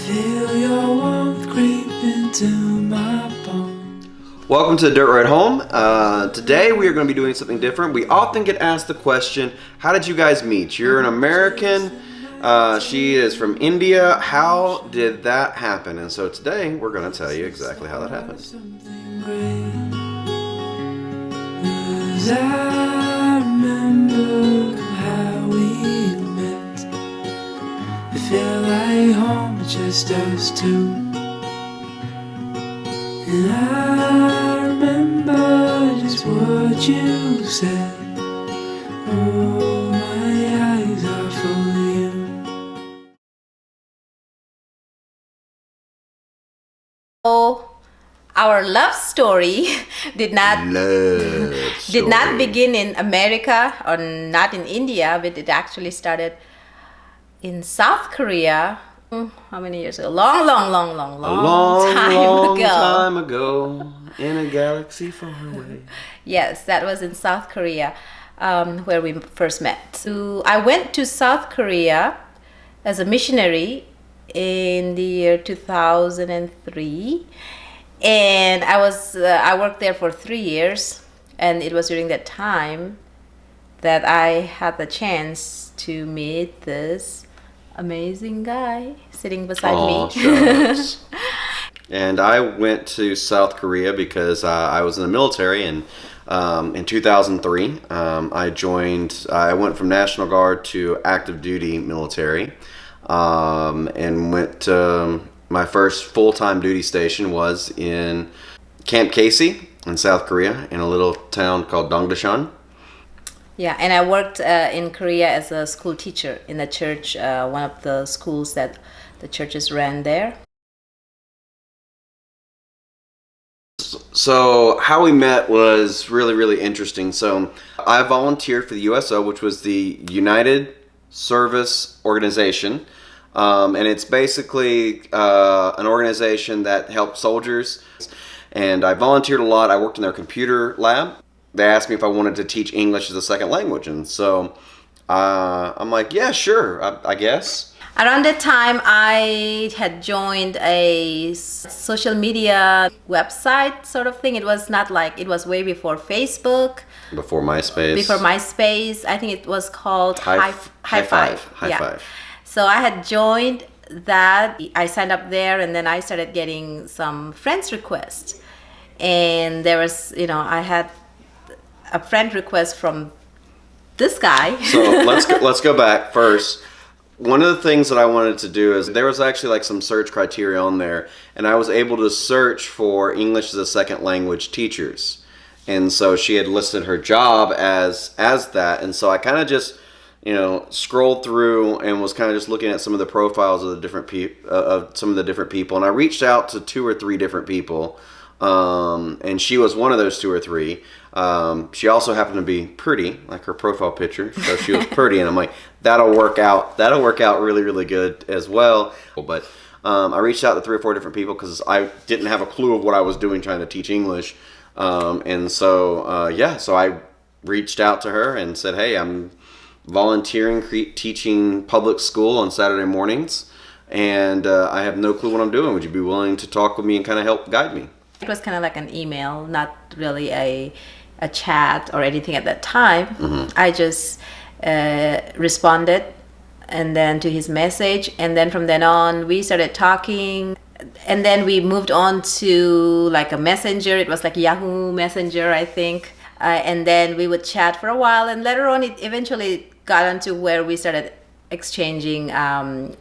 feel your warmth creep into my bones. Welcome to Dirt Ride Home. Today we are going to be doing something different. We often get asked the question, how did you guys meet? You're an American. She is from India. How did that happen? And so today we're going to tell you exactly how that happened. Something great. 'Cause I remember how we met. It felt like home, just us two. And I remember just what you said. Oh, my eyes are full of you. So our love story did not begin in America or not in India, but it actually started in South Korea. How many years ago? Long time ago in a galaxy far away. Yes, that was in South Korea, where we first met. So I went to South Korea as a missionary in the year 2003, and I worked there for 3 years, and it was during that time that I had the chance to meet this amazing guy sitting beside me. Shucks. And I went to South Korea because I was in the military, and in 2003 I went from National Guard to active duty military, and went to my first full-time duty station was in Camp Casey in South Korea in a little town called Dongdaesan. Yeah, and I worked in Korea as a school teacher in the church, one of the schools that the churches ran there. So how we met was really, really interesting. So I volunteered for the USO, which was the United Service Organization. And it's basically an organization that helps soldiers. And I volunteered a lot. I worked in their computer lab. They asked me if I wanted to teach English as a second language. And so I'm like, yeah, sure, I guess. Around that time, I had joined a social media website sort of thing. It was not like, it was way before Facebook. Before MySpace. Before MySpace. I think it was called High Five. So I had joined that. I signed up there, and then I started getting some friends requests. And there was, I had a friend request from this guy. So let's go back first. One of the things that I wanted to do is there was actually like some search criteria on there, and I was able to search for English as a second language teachers. And so she had listed her job as that, and so I kind of just scrolled through and was kind of just looking at some of the profiles of the different people, and I reached out to 2 or 3 different people. And she was one of those 2 or 3. She also happened to be pretty, like her profile picture. So she was pretty, and I'm like, that'll work out really, really good as well. But I reached out to 3 or 4 different people because I didn't have a clue of what I was doing trying to teach English. And so, so I reached out to her and said, hey, I'm volunteering teaching public school on Saturday mornings, and I have no clue what I'm doing. Would you be willing to talk with me and kind of help guide me? It was kind of like an email, not really a chat or anything at that time. Mm-hmm. I just responded and then to his message, and then from then on we started talking, and then we moved on to like a messenger. It was like Yahoo Messenger, I think, and then we would chat for a while, and later on it eventually got onto where we started exchanging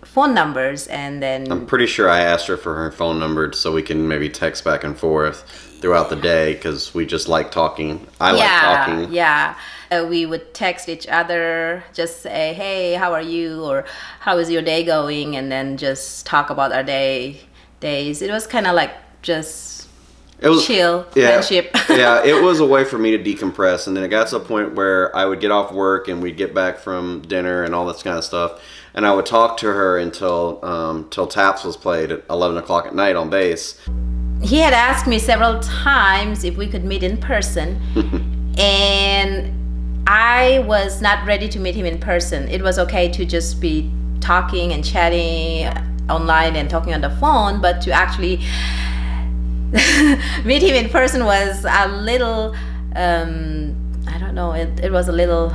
phone numbers. And then I'm pretty sure I asked her for her phone number so we can maybe text back and forth throughout the day, because we just like talking. I like talking. Yeah. We would text each other, just say, hey, how are you, or how is your day going, and then just talk about our days. It was kind of like just chill friendship. Yeah, it was a way for me to decompress, and then it got to a point where I would get off work and we'd get back from dinner and all this kind of stuff, and I would talk to her until Taps was played at 11 o'clock at night on bass. He had asked me several times if we could meet in person, and I was not ready to meet him in person. It was okay to just be talking and chatting online and talking on the phone, but to actually meet him in person was a little, I don't know, it was a little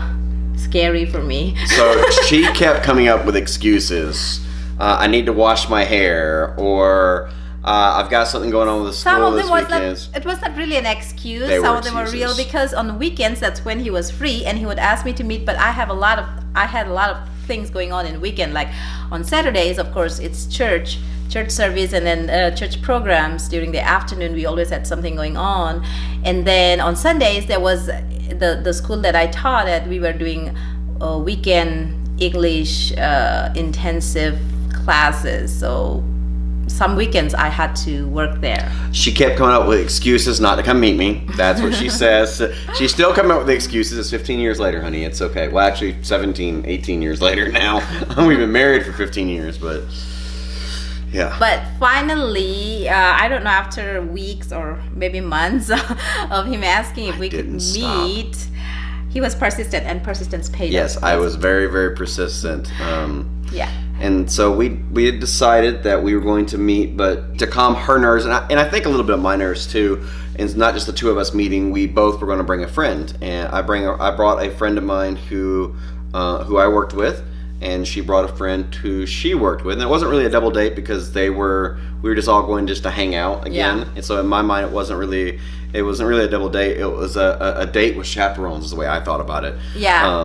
scary for me. So she kept coming up with excuses. I need to wash my hair, or I've got something going on with the school this weekend. It was not really an excuse. They Some were of them were real, excuses. because on the weekends that's when he was free and he would ask me to meet, but I had a lot of things going on in weekend. Like on Saturdays, of course, it's church service, and then church programs during the afternoon. We always had something going on. And then on Sundays there was the school that I taught at, we were doing weekend English intensive classes, so some weekends I had to work there. She kept coming up with excuses not to come meet me. That's what she says. She's still coming up with the excuses. It's 15 years later, honey. It's okay. Well, actually 17, 18 years later now. We've been married for 15 years, but yeah. But finally, I don't know, after weeks or maybe months of him asking if we could didn't meet, he was persistent, and persistence paid off. Yes, I was very, very persistent. Yeah. And so we had decided that we were going to meet, but to calm her nerves, and I think a little bit of my nerves too, and it's not just the two of us meeting, we both were going to bring a friend. And I brought a friend of mine who I worked with, and she brought a friend who she worked with. And it wasn't really a double date because we were just all going just to hang out again. Yeah. And so in my mind, it wasn't really a double date. It was a date with chaperones is the way I thought about it. Yeah.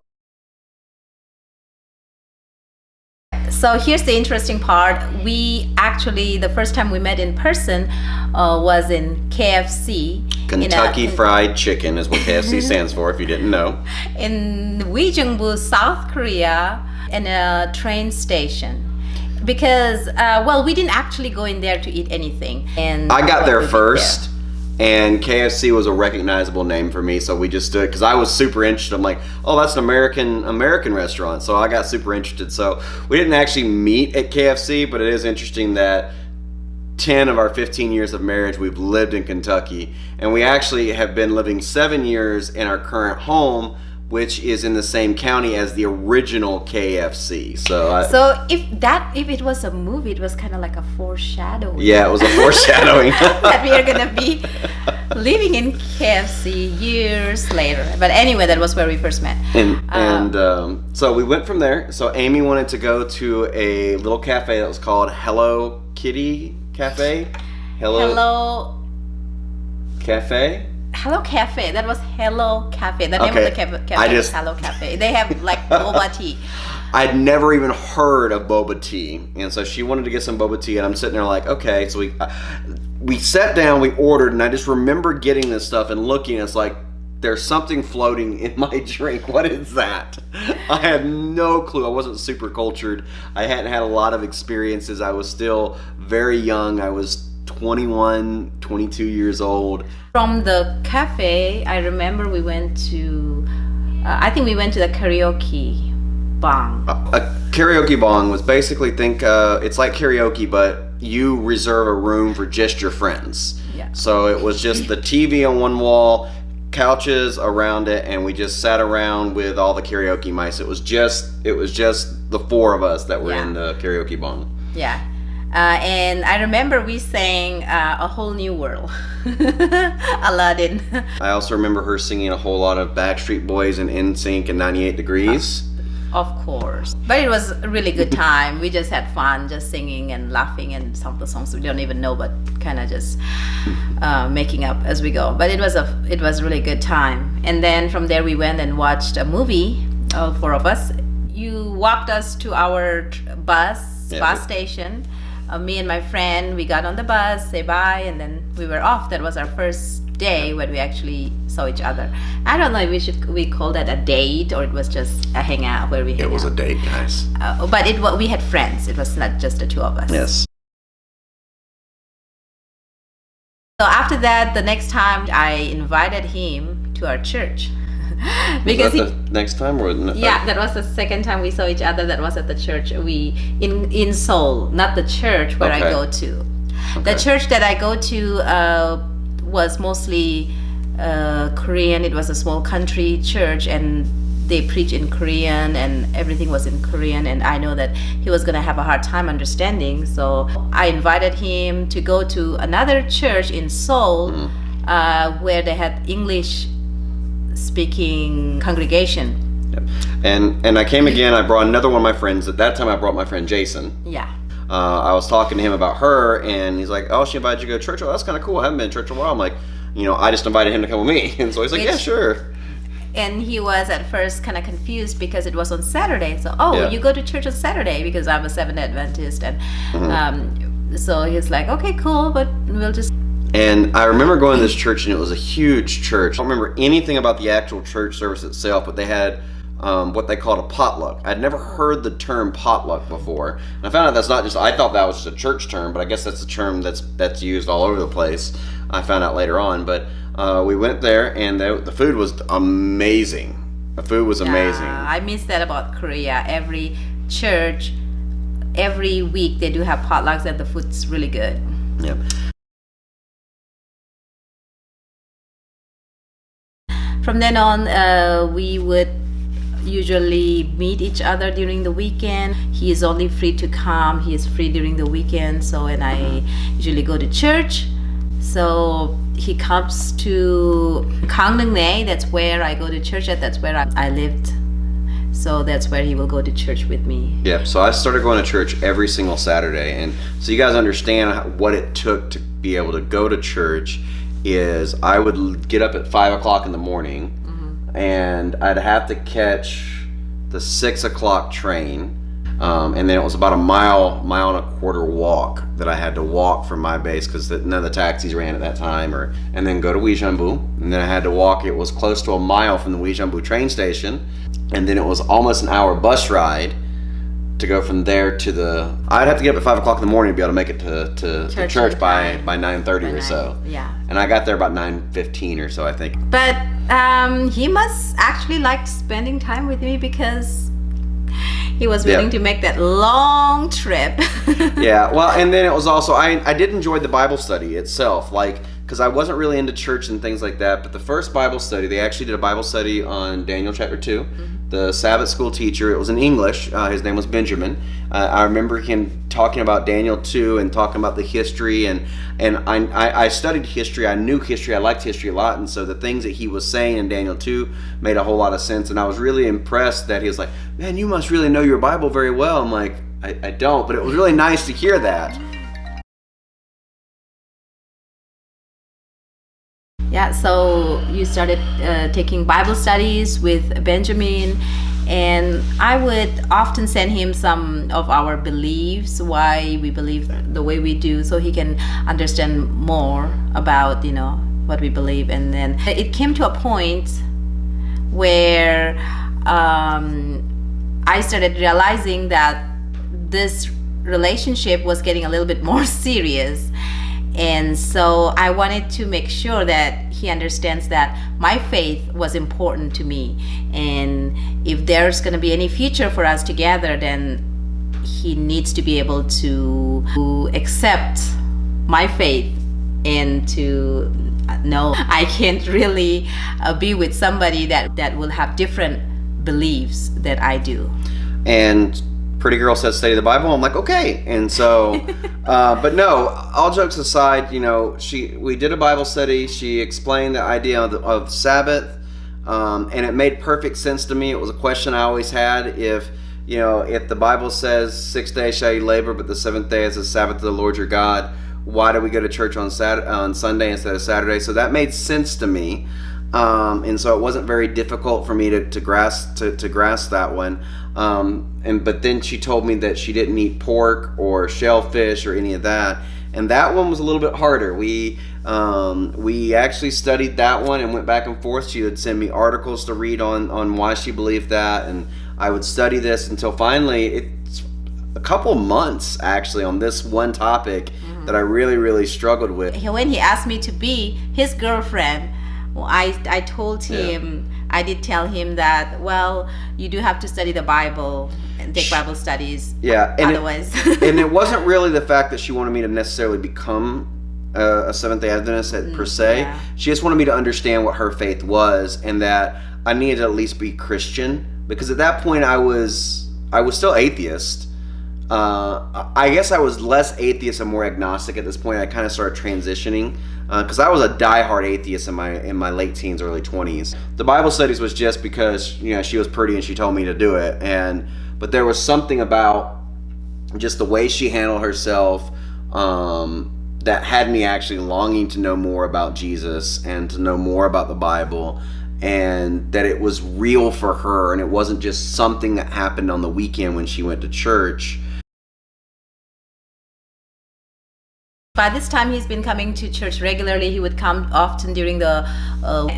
So here's the interesting part. We actually, the first time we met in person was in KFC. Kentucky Fried Chicken is what KFC stands for, if you didn't know. In Uijeongbu, South Korea, in a train station. Because, we didn't actually go in there to eat anything. And I got there we did first, and KFC was a recognizable name for me, so we just stood, because I was super interested. I'm like, oh, that's an American restaurant, so I got super interested. So we didn't actually meet at KFC, but it is interesting that 10 of our 15 years of marriage, we've lived in Kentucky, and we actually have been living 7 years in our current home, which is in the same county as the original KFC. So if it was a movie, it was kind of like a foreshadowing. Yeah, it was a foreshadowing. That we are gonna be living in KFC years later. But anyway, that was where we first met. So we went from there. So Amy wanted to go to a little cafe that was called Hello Kitty Cafe. Hello Cafe. Hello Cafe. That was Hello Cafe. The name of the cafe is Hello Cafe. They have like boba tea. I'd never even heard of boba tea, and so she wanted to get some boba tea, and I'm sitting there like, okay. So we sat down, we ordered, and I just remember getting this stuff and looking. It's like, there's something floating in my drink. What is that? I had no clue. I wasn't super cultured. I hadn't had a lot of experiences. I was still very young. I was 21, 22 years old. From the cafe, I remember we went to, I think we went to the karaoke bong. A karaoke bong was basically, it's like karaoke, but you reserve a room for just your friends. Yeah. So it was just the TV on one wall, couches around it, and we just sat around with all the karaoke mice. It was just the four of us that were in the karaoke bong. Yeah. And I remember we sang A Whole New World, Aladdin. I also remember her singing a whole lot of Backstreet Boys and NSYNC and 98 Degrees. Of course. But it was a really good time. We just had fun just singing and laughing, and some of the songs we don't even know, but kind of just making up as we go. But it was a really good time. And then from there we went and watched a movie, all four of us. You walked us to our bus station. Me and my friend, we got on the bus, say bye, and then we were off. That was our first day when we actually saw each other. I don't know if we call that a date, or it was just a hangout where we hang out. It was a date, guys. But we had friends. It was not just the two of us. Yes. So after that, the next time I invited him to our church. Because was that the next time, or that was the second time we saw each other. That was at the church in Seoul, not the church where I go to. The church that I go to was mostly Korean. It was a small country church, and they preach in Korean and everything was in Korean, and I know that he was gonna have a hard time understanding. So I invited him to go to another church in Seoul, where they had English speaking congregation. Yep. And I came again. I brought another one of my friends. At that time, I brought my friend Jason. Yeah. I was talking to him about her, and he's like, "Oh, she invited you to go to church. Oh, that's kind of cool. I haven't been to church in a while." I'm like, I just invited him to come with me, and so he's like, "Yeah, sure." And he was at first kind of confused because it was on Saturday. So, you go to church on Saturday, because I'm a Seventh-day Adventist, and so he's like, "Okay, cool, but we'll just." And I remember going to this church, and it was a huge church. I don't remember anything about the actual church service itself, but they had what they called a potluck. I'd never heard the term potluck before, and I found out that's not just. I thought that was just a church term, but I guess that's a term that's used all over the place. I found out later on, but we went there, and the food was amazing. The food was amazing. I miss that about Korea. Every church, every week they do have potlucks, and the food's really good. Yep. From then on, we would usually meet each other during the weekend. He is only free to come. He is free during the weekend. So, and I usually go to church. So he comes to Gangneung. That's where I go to church at. That's where I lived. So that's where he will go to church with me. Yep. So I started going to church every single Saturday, and so you guys understand what it took to be able to go to church. Is I would get up at 5 o'clock in the morning, and I'd have to catch the 6 o'clock train, and then it was about a mile and a quarter walk that I had to walk from my base, because none of the taxis ran at that time, and then go to Uijeonbu, and then I had to walk. It was close to a mile from the Uijeonbu train station, and then it was almost an hour bus ride to go from there to I'd have to get up at 5 o'clock in the morning to be able to make it to church by 9:30 or so. Yeah. And I got there about 9:15 or so, I think. But he must actually like spending time with me, because he was willing to make that long trip. Yeah, well, and then it was also, I did enjoy the Bible study itself, because I wasn't really into church and things like that, but the first Bible study, they actually did a Bible study on Daniel chapter 2. The Sabbath school teacher, it was in English, his name was Benjamin. I remember him talking about Daniel 2 and talking about the history, and I studied history, I knew history, I liked history a lot, and so the things that he was saying in Daniel 2 made a whole lot of sense, and I was really impressed that he was like, "Man, you must really know your Bible very well." I'm like, I don't, but it was really nice to hear that. Yeah, so you started taking Bible studies with Benjamin, and I would often send him some of our beliefs, why we believe the way we do, so he can understand more about, what we believe. And then it came to a point where I started realizing that this relationship was getting a little bit more serious. And so I wanted to make sure that he understands that my faith was important to me. And if there's going to be any future for us together, then he needs to be able to accept my faith, and to know I can't really be with somebody that will have different beliefs that I do. And pretty girl said study the Bible. I'm like, okay. And so but no, all jokes aside, we did a Bible study. She explained the idea of Sabbath, and it made perfect sense to me. It was a question I always had. If the Bible says 6 days shall you labor, but the seventh day is the Sabbath of the Lord your God, why do we go to church on Sunday instead of Saturday? So that made sense to me. And so it wasn't very difficult for me to grasp that one. But then she told me that she didn't eat pork or shellfish or any of that, and that one was a little bit harder. We actually studied that one and went back and forth. She would send me articles to read on why she believed that, and I would study this until finally it's a couple months actually on this one topic that I really, really struggled with. When he asked me to be his girlfriend, I told him, I did tell him that, well, you do have to study the Bible and take Bible studies. Yeah. And otherwise. And it wasn't really the fact that she wanted me to necessarily become a Seventh-day Adventist per se. Yeah. She just wanted me to understand what her faith was, and that I needed to at least be Christian, because at that point I was still atheist. I guess I was less atheist and more agnostic at this point. I kind of started transitioning because I was a diehard atheist in my late teens, early 20s. The Bible studies was just because, you know, she was pretty and she told me to do it, but there was something about just the way she handled herself that had me actually longing to know more about Jesus and to know more about the Bible, and that it was real for her and it wasn't just something that happened on the weekend when she went to church. By this time, he's been coming to church regularly. He would come often during the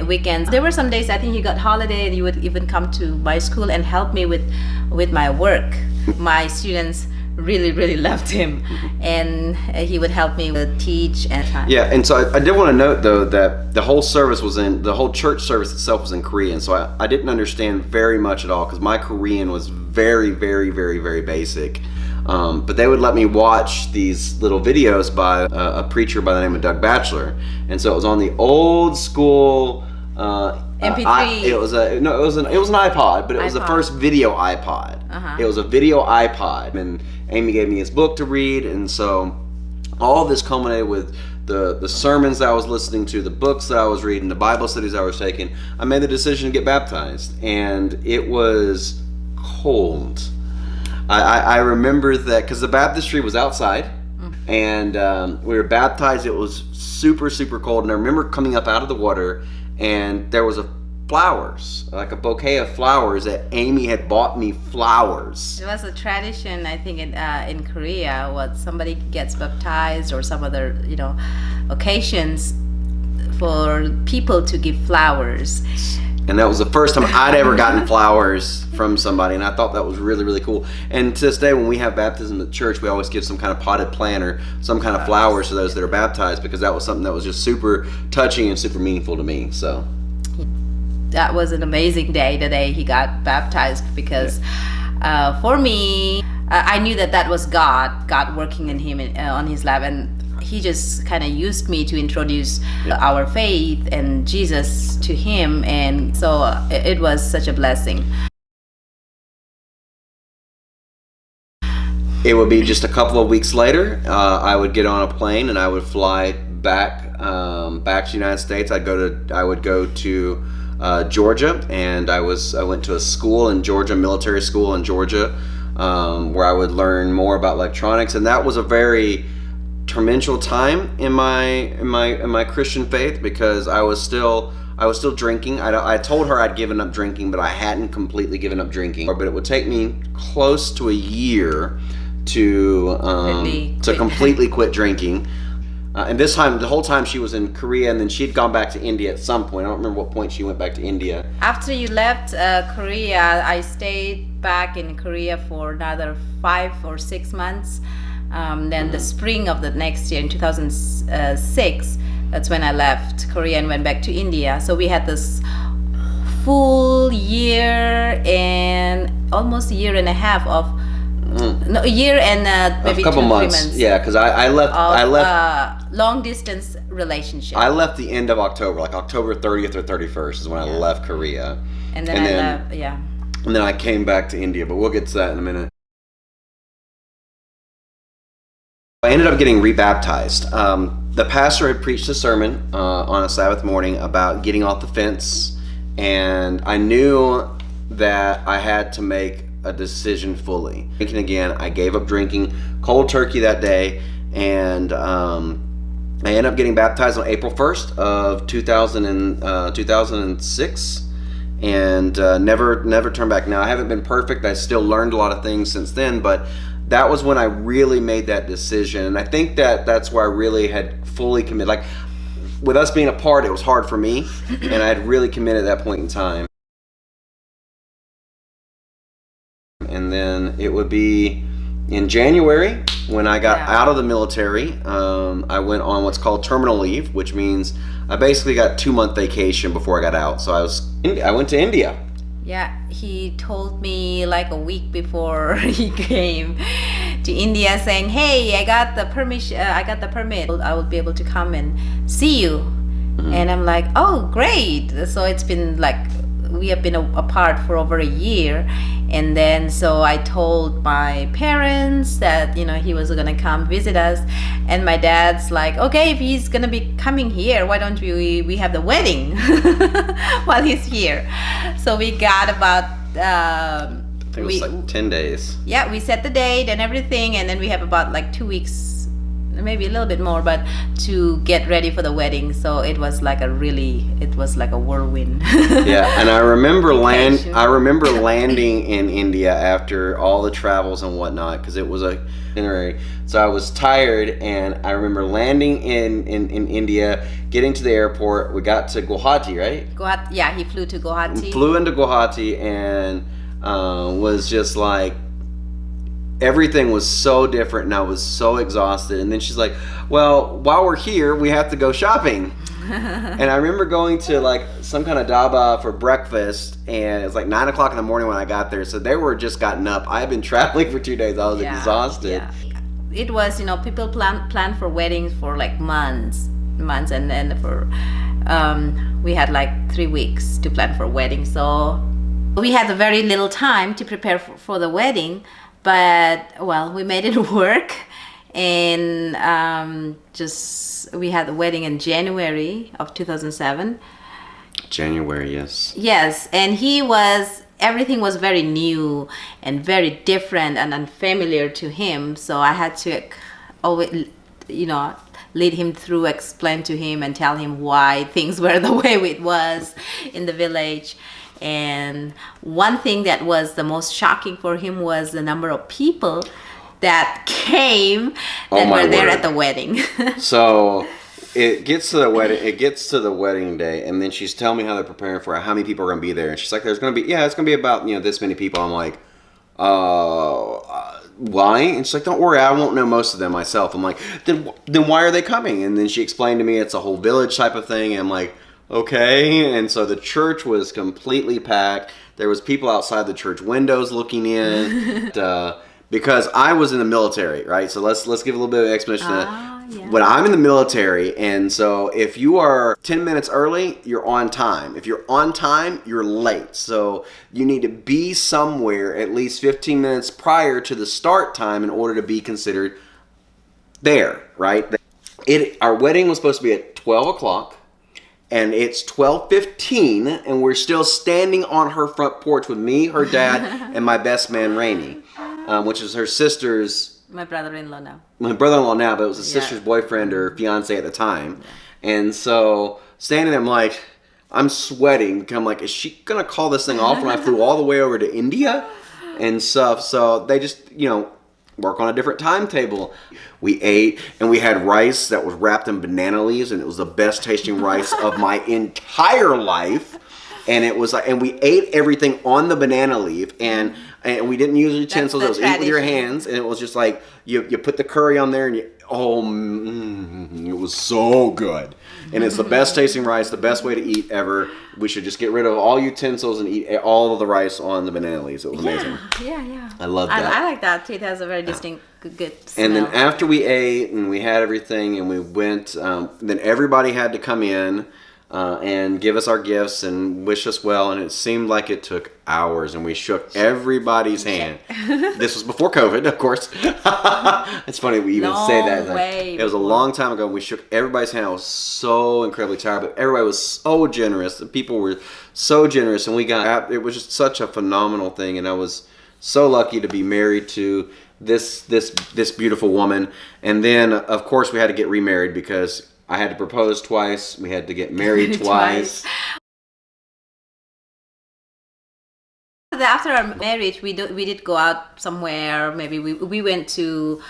weekends. There were some days, I think he got holiday, and he would even come to my school and help me with my work. My students really loved him, and he would help me with teach and time. Yeah, and so I did want to note though that the whole church service itself was in Korean, so I didn't understand very much at all because my Korean was very basic. But they would let me watch these little videos by a preacher by the name of Doug Batchelor, and so it was on the old school MP3. It was an iPod, but it was the first video iPod. It was a video iPod, and Amy gave me his book to read, and so all of this culminated with the sermons that I was listening to, the books that I was reading, the Bible studies I was taking. I made the decision to get baptized, and it was cold. I remember that because the baptistry was outside, and we were baptized. It was super cold, and I remember coming up out of the water, and there was like a bouquet of flowers that Amy had bought me flowers. It was a tradition, I think, in Korea, when somebody gets baptized or some other, occasions, for people to give flowers. And that was the first time I'd ever gotten flowers from somebody, and I thought that was really cool. And to this day, when we have baptism at church, we always give some kind of potted plant or some kind of flowers to those that are baptized, because that was something that was just super touching and super meaningful to me. So that was an amazing day, the day he got baptized, because for me, I knew that was God working in him on his life, and he just kind of used me to introduce our faith and Jesus to him, and so it was such a blessing. It would be just a couple of weeks later, I would get on a plane and I would fly back to the United States. I would go to Georgia, and I went to a school in Georgia, military school in Georgia, where I would learn more about electronics, and that was a very tormentual time in my Christian faith, because I was still drinking. I told her I'd given up drinking, but I hadn't completely given up drinking. But it would take me close to a year to completely quit drinking. And this time, the whole time she was in Korea, and then she'd gone back to India at some point. I don't remember what point she went back to India. After you left Korea, I stayed back in Korea for another 5 or 6 months. Then the spring of the next year, in 2006, that's when I left Korea and went back to India. So we had this full year and almost a year and a half of a year and maybe a couple 2-3 months. months. Yeah, because I left long distance relationship. I left the end of October, like October 30th or 31st is when I left Korea. And then I left, And then I came back to India, but we'll get to that in a minute. I ended up getting rebaptized. The pastor had preached a sermon on a Sabbath morning about getting off the fence, and I knew that I had to make a decision fully. Drinking again, I gave up drinking cold turkey that day, and I ended up getting baptized on April 1st of 2006, and never turned back. Now, I haven't been perfect. I still learned a lot of things since then, but that was when I really made that decision, and I think that's where I really had fully committed. Like, with us being apart, it was hard for me, and I had really committed at that point in time. And then it would be in January when I got out of the military. I went on what's called terminal leave, which means I basically got 2-month vacation before I got out. So I went to India. Yeah, he told me like a week before he came to India, saying, "Hey, I got the permission. I got the permit. I will be able to come and see you." And I'm like, "Oh, great!" So it's been like we have been apart for over a year. And then so I told my parents that, you know, he was gonna come visit us. And my dad's like, okay, if he's gonna be coming here, why don't we have the wedding while he's here? So we got about I think it was like 10 days. yeah, we set the date and everything, and then we have about like 2 weeks, maybe a little bit more, but to get ready for the wedding. So it was like a whirlwind. Yeah, and I remember Vacation. landing in India after all the travels and whatnot, because it was a itinerary. So I was tired, and I remember landing in India, getting to the airport. We got to Guwahati, right? Yeah, he flew to Guwahati. Flew into Guwahati, and was just like, everything was so different, and I was so exhausted. And then she's like, well, while we're here, we have to go shopping. And I remember going to like some kind of dhaba for breakfast, and it was like 9 o'clock in the morning when I got there. So they were just gotten up. I had been traveling for 2 days. I was exhausted. Yeah. It was, you know, people plan for weddings for like months, and then for we had like 3 weeks to plan for a wedding. So we had very little time to prepare for the wedding, but well, we made it work. And we had the wedding in January of 2007. January, yes. Yes, and everything was very new and very different and unfamiliar to him. So I had to always, you know, lead him through, explain to him, and tell him why things were the way it was in the village. And one thing that was the most shocking for him was the number of people that came that were there at the wedding. So it gets to the wedding day, and then she's telling me how they're preparing for it, how many people are going to be there. And she's like, it's going to be about, you know, this many people. I'm like, why? And she's like, don't worry, I won't know most of them myself. I'm like, then why are they coming? And then she explained to me it's a whole village type of thing. And I'm like, okay. And so the church was completely packed. There was people outside the church windows looking in. Because I was in the military, right? So let's give a little bit of explanation. Yeah. When I'm in the military, and so if you are 10 minutes early, you're on time. If you're on time, you're late. So you need to be somewhere at least 15 minutes prior to the start time in order to be considered there, right? Our wedding was supposed to be at 12 o'clock, and it's 12:15, and we're still standing on her front porch with me, her dad, and my best man, Rainey. Which is her sister's... My brother-in-law now. My brother-in-law now, but it was his sister's boyfriend or fiance at the time. Yeah. And so, standing there, I'm like, I'm sweating. I'm like, is she going to call this thing off when I flew all the way over to India? And stuff. So, they just, you know, work on a different timetable. We ate, and we had rice that was wrapped in banana leaves, and it was the best tasting rice of my entire life. And it was like, and we ate everything on the banana leaf, and we didn't use utensils. It was eat with your hands, and it was just like you put the curry on there, and it was so good. And it's the best tasting rice, the best way to eat ever. We should just get rid of all utensils and eat all of the rice on the banana leaves. It was amazing. Yeah. I love that. I like that too. It has a very distinct, good smell. And then after we ate and we had everything, and we went, then everybody had to come in. And give us our gifts and wish us well, and it seemed like it took hours, and we shook everybody's hand. This was before COVID, of course. It's funny we even say that. It was a long time ago, and we shook everybody's hand. I was so incredibly tired, but everybody was so generous. The people were so generous, and it was just such a phenomenal thing, and I was so lucky to be married to this beautiful woman. And then, of course, we had to get remarried because I had to propose twice. We had to get married twice. After our marriage, we did go out somewhere. Maybe we went to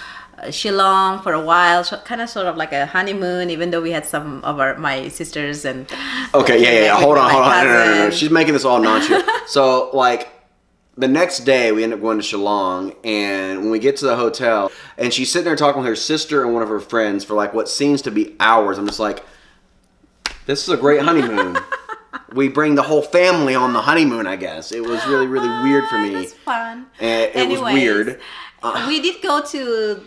Shillong for a while, kind of sort of like a honeymoon. Even though we had some of my sisters and okay, hold on. No. She's making this all nonchalant. So like, the next day, we ended up going to Shillong, and when we get to the hotel, and she's sitting there talking with her sister and one of her friends for like what seems to be hours. I'm just like, this is a great honeymoon. We bring the whole family on the honeymoon, I guess. It was really, really weird for me. It was fun. And it was weird. We did go to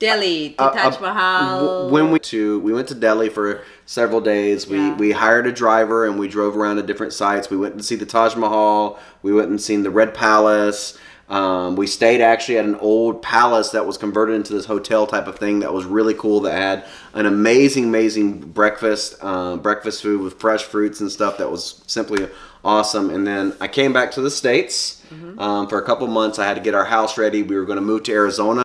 Delhi to Taj Mahal. When we went to Delhi for several days. We hired a driver and we drove around to different sites. We went to see the Taj Mahal. We went and seen the Red Palace. We stayed actually at an old palace that was converted into this hotel type of thing that was really cool, that had an amazing breakfast food with fresh fruits and stuff that was simply awesome. And then I came back to the States for a couple months. I had to get our house ready. We were going to move to Arizona.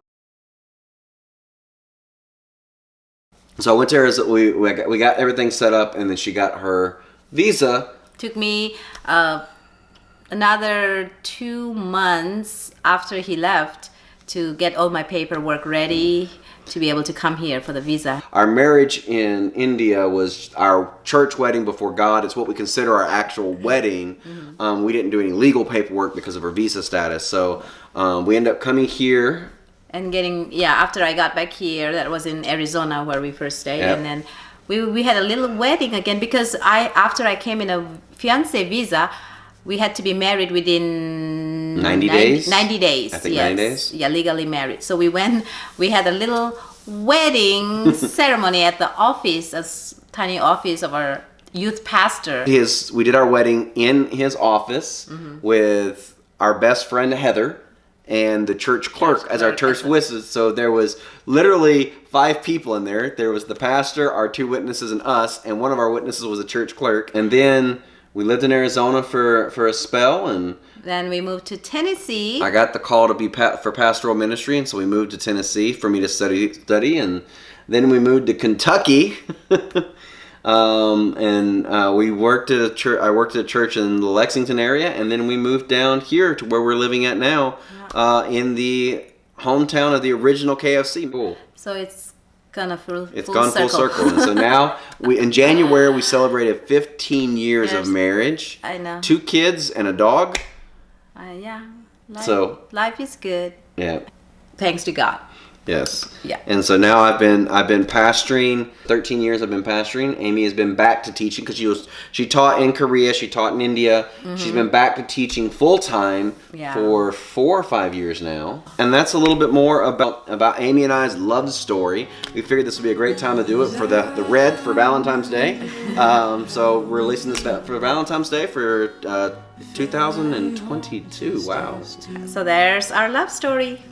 So I went to Arizona. We got everything set up, and then she got her visa. Took me another 2 months after he left to get all my paperwork ready to be able to come here for the visa. Our marriage in India was our church wedding before God. It's what we consider our actual wedding. We didn't do any legal paperwork because of our visa status. So we ended up coming here. And getting, after I got back here, that was in Arizona where we first stayed. Yep. And then we had a little wedding again because after I came in a fiancé visa, we had to be married within 90 days? 90 days. I think yes. 90 days. Yeah, legally married. So we had a little wedding ceremony at the office, a tiny office of our youth pastor. We did our wedding in his office with our best friend Heather and the church clerk as our church witnesses. So there was literally 5 people in there. There was the pastor, our 2 witnesses, and us, and one of our witnesses was a church clerk. And then we lived in Arizona for a spell, and then we moved to Tennessee. I got the call to be for pastoral ministry, and so we moved to Tennessee for me to study, and then we moved to Kentucky. We worked at a church. I worked at a church in the Lexington area, and then we moved down here to where we're living at now, in the hometown of the original KFC. Cool. So it's gone full circle. And so now in January we celebrated 15 years of marriage. I know. 2 kids and a dog. Life is good. Yeah. Thanks to God. Yes. Yeah. And so now I've been pastoring. 13 years I've been pastoring. Amy has been back to teaching because she taught in Korea, she taught in India. She's been back to teaching full time for 4 or 5 years now. And that's a little bit more about Amy and I's love story. We figured this would be a great time to do it for the red for Valentine's Day. So we're releasing this for Valentine's Day for 2022. Wow. So there's our love story.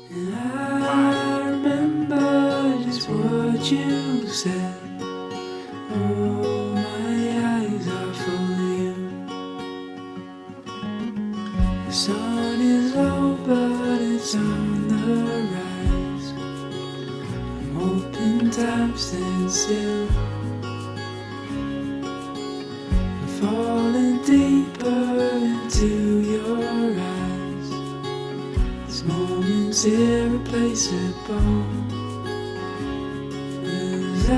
And I remember just what you said. Oh, my eyes are full of you. The sun is low, but it's on the rise. I'm hoping time stands still. I'm falling deeper into your eyes. This moment's irreplaceable. As I